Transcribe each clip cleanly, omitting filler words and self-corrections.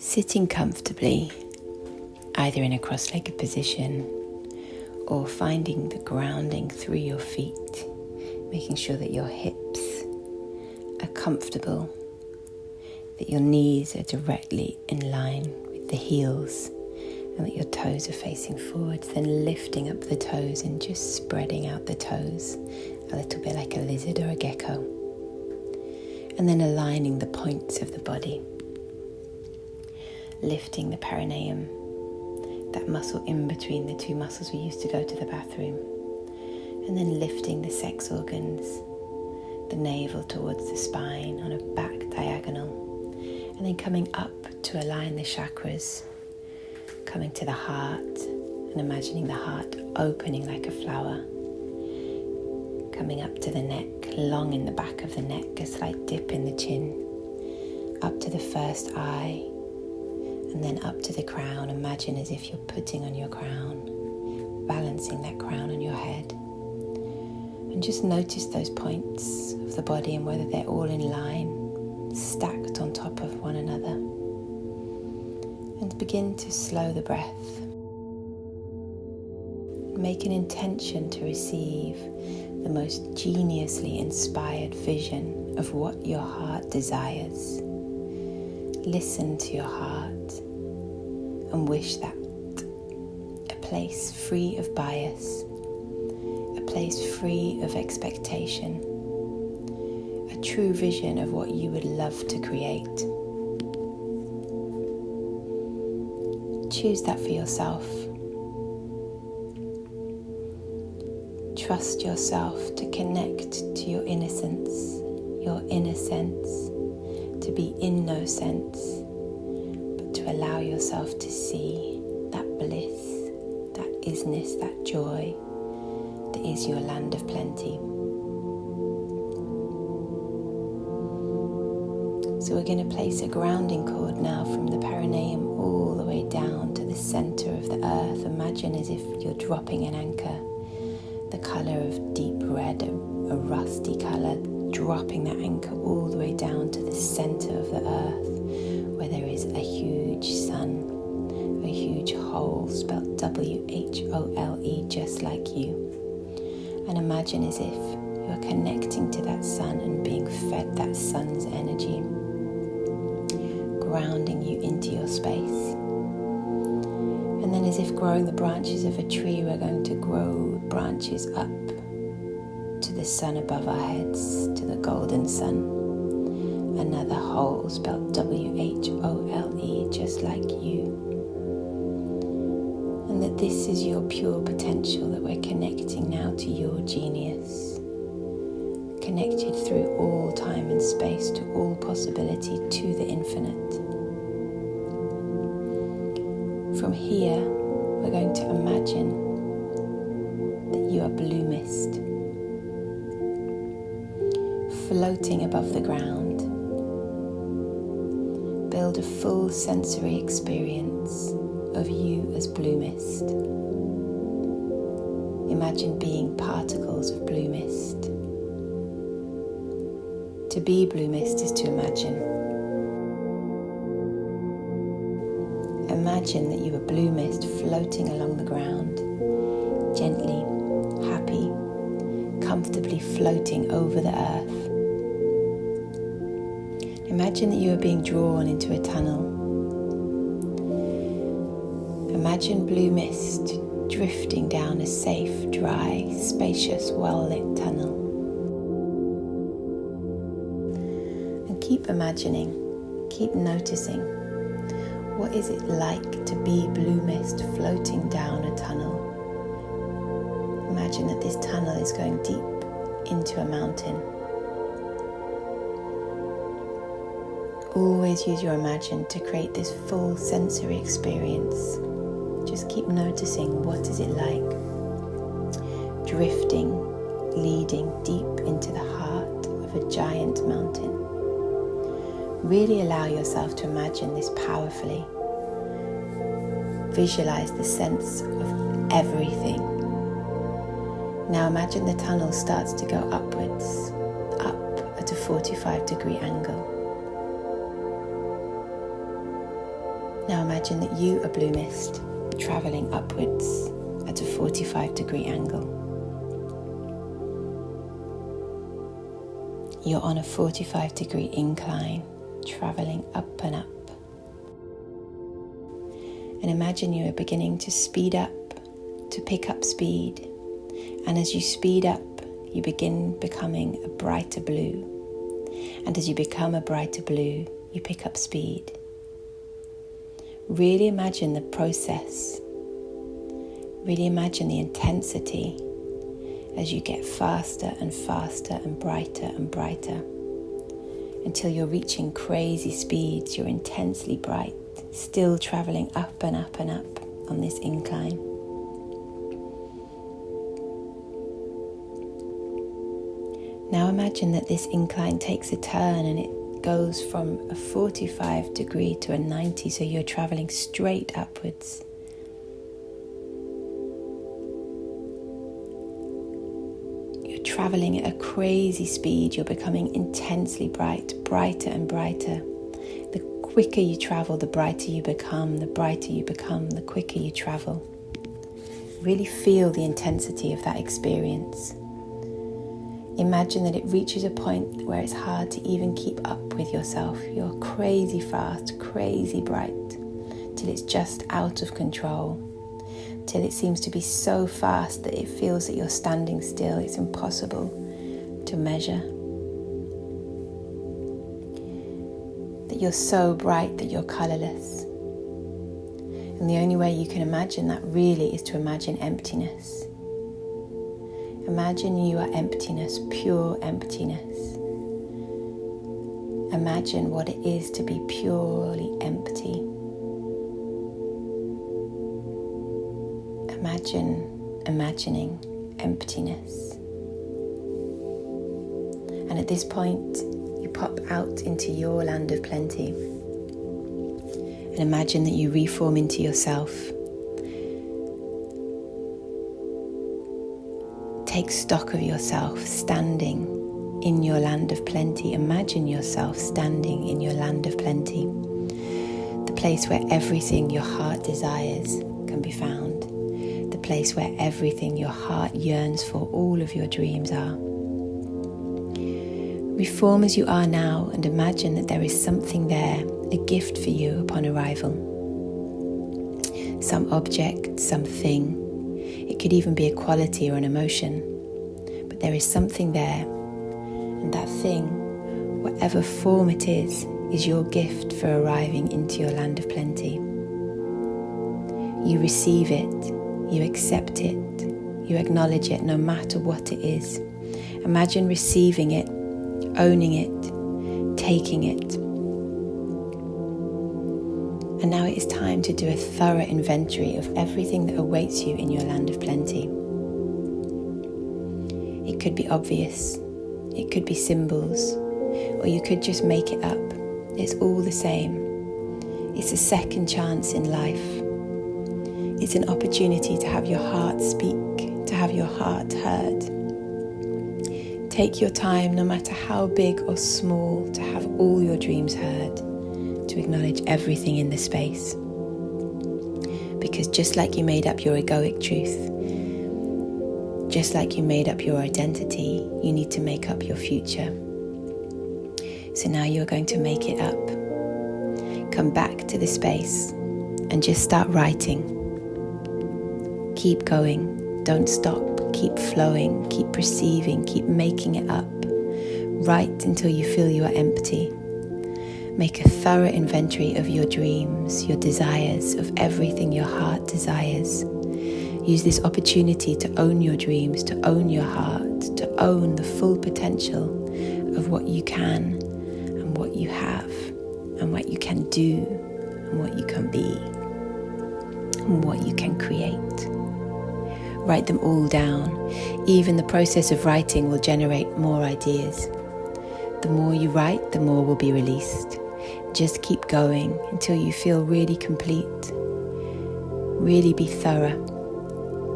Sitting comfortably, either in a cross-legged position or finding the grounding through your feet, making sure that your hips are comfortable, that your knees are directly in line with the heels, and that your toes are facing forwards, then lifting up the toes and just spreading out the toes a little bit like a lizard or a gecko, and then aligning the points of the body, lifting the perineum, that muscle in between the two muscles we use to go to the bathroom, and then lifting the sex organs, the navel towards the spine on a back diagonal, and then coming up to align the chakras, coming to the heart and imagining the heart opening like a flower, coming up to the neck, long in the back of the neck, a slight dip in the chin, up to the first eye, and then up to the crown. Imagine as if you're putting on your crown, balancing that crown on your head. And just notice those points of the body and whether they're all in line, stacked on top of one another. And begin to slow the breath. Make an intention to receive the most geniusly inspired vision of what your heart desires. Listen to your heart and wish that a place free of bias, a place free of expectation, a true vision of what you would love to create. Choose that for yourself. Trust yourself to connect to your innocence, your inner sense, to be in no sense, but to allow yourself to see that bliss, that isness, that joy that is your land of plenty. So we're going to place a grounding cord now from the perineum all the way down to the center of the earth. Imagine as if you're dropping an anchor, the color of deep red, a rusty color, dropping that anchor all the way down to the center of the earth, where there is a huge sun, a huge hole spelled W-H-O-L-E, just like you. And imagine as if you're connecting to that sun and being fed that sun's energy, grounding you into your space. And then as if growing the branches of a tree, we're going to grow branches up to the sun above our heads, to the golden sun. Another hole spelled W-H-O-L-E, just like you. And that this is your pure potential, that we're connecting now to your genius. Connected through all time and space to all possibility, to the infinite. From here, we're going to imagine that you are blue mist, floating above the ground. Build a full sensory experience of you as blue mist. Imagine being particles of blue mist. To be blue mist is to imagine. Imagine that you are blue mist floating along the ground, gently, happy, comfortably floating over the earth. Imagine that you are being drawn into a tunnel. Imagine blue mist drifting down a safe, dry, spacious, well-lit tunnel. And keep imagining, keep noticing. What is it like to be blue mist floating down a tunnel? Imagine that this tunnel is going deep into a mountain. Always use your imagine to create this full sensory experience. Just keep noticing, what is it like? Drifting, leading deep into the heart of a giant mountain. Really allow yourself to imagine this powerfully. Visualize the sense of everything. Now imagine the tunnel starts to go upwards, up at a 45-degree angle. Now imagine that you are blue mist, travelling upwards at a 45-degree angle. You're on a 45-degree incline, travelling up and up. And imagine you are beginning to speed up, to pick up speed. And as you speed up, you begin becoming a brighter blue. And as you become a brighter blue, you pick up speed. Really imagine the process. Really imagine the intensity as you get faster and faster and brighter until you're reaching crazy speeds. You're intensely bright, still traveling up and up and up on this incline. Now imagine that this incline takes a turn and it goes from a 45-degree to a 90, so you're traveling straight upwards. You're traveling at a crazy speed. You're becoming intensely bright, brighter and brighter. The quicker you travel, the brighter you become. The brighter you become, the quicker you travel. Really feel the intensity of that experience. Imagine that it reaches a point where it's hard to even keep up with yourself. You're crazy fast, crazy bright, till it's just out of control, till it seems to be so fast that it feels that you're standing still. It's impossible to measure. That you're so bright that you're colourless. And the only way you can imagine that really is to imagine emptiness. Imagine you are emptiness, pure emptiness. Imagine what it is to be purely empty. Imagining emptiness. And at this point, you pop out into your land of plenty. And imagine that you reform into yourself. Take stock of yourself standing in your land of plenty. Imagine yourself standing in your land of plenty. The place where everything your heart desires can be found. The place where everything your heart yearns for, all of your dreams are. Reform as you are now and imagine that there is something there, a gift for you upon arrival. Some object, something. It could even be a quality or an emotion. But there is something there, and that thing, whatever form it is your gift for arriving into your land of plenty. You receive it, you accept it, you acknowledge it no matter what it is. Imagine receiving it, owning it, taking it. And now it is time to do a thorough inventory of everything that awaits you in your land of plenty. It could be obvious, it could be symbols, or you could just make it up. It's all the same. It's a second chance in life. It's an opportunity to have your heart speak, to have your heart heard. Take your time, no matter how big or small, to have all your dreams heard, to acknowledge everything in the space. Because just like you made up your egoic truth, just like you made up your identity, you need to make up your future. So now you're going to make it up. Come back to the space and just start writing. Keep going, don't stop, keep flowing, keep perceiving, keep making it up. Write until you feel you are empty. Make a thorough inventory of your dreams, your desires, of everything your heart desires. Use this opportunity to own your dreams, to own your heart, to own the full potential of what you can and what you have and what you can do and what you can be and what you can create. Write them all down. Even the process of writing will generate more ideas. The more you write, the more will be released. Just keep going until you feel really complete. Really be thorough.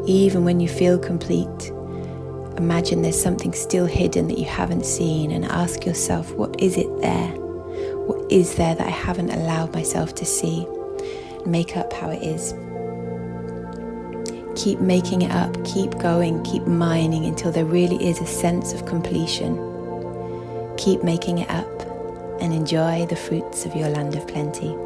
Even when you feel complete, imagine there's something still hidden that you haven't seen and ask yourself, what is it there? What is there that I haven't allowed myself to see? make up how it is. Keep making it up, keep going, keep mining until there really is a sense of completion. Keep making it up and enjoy the fruits of your land of plenty.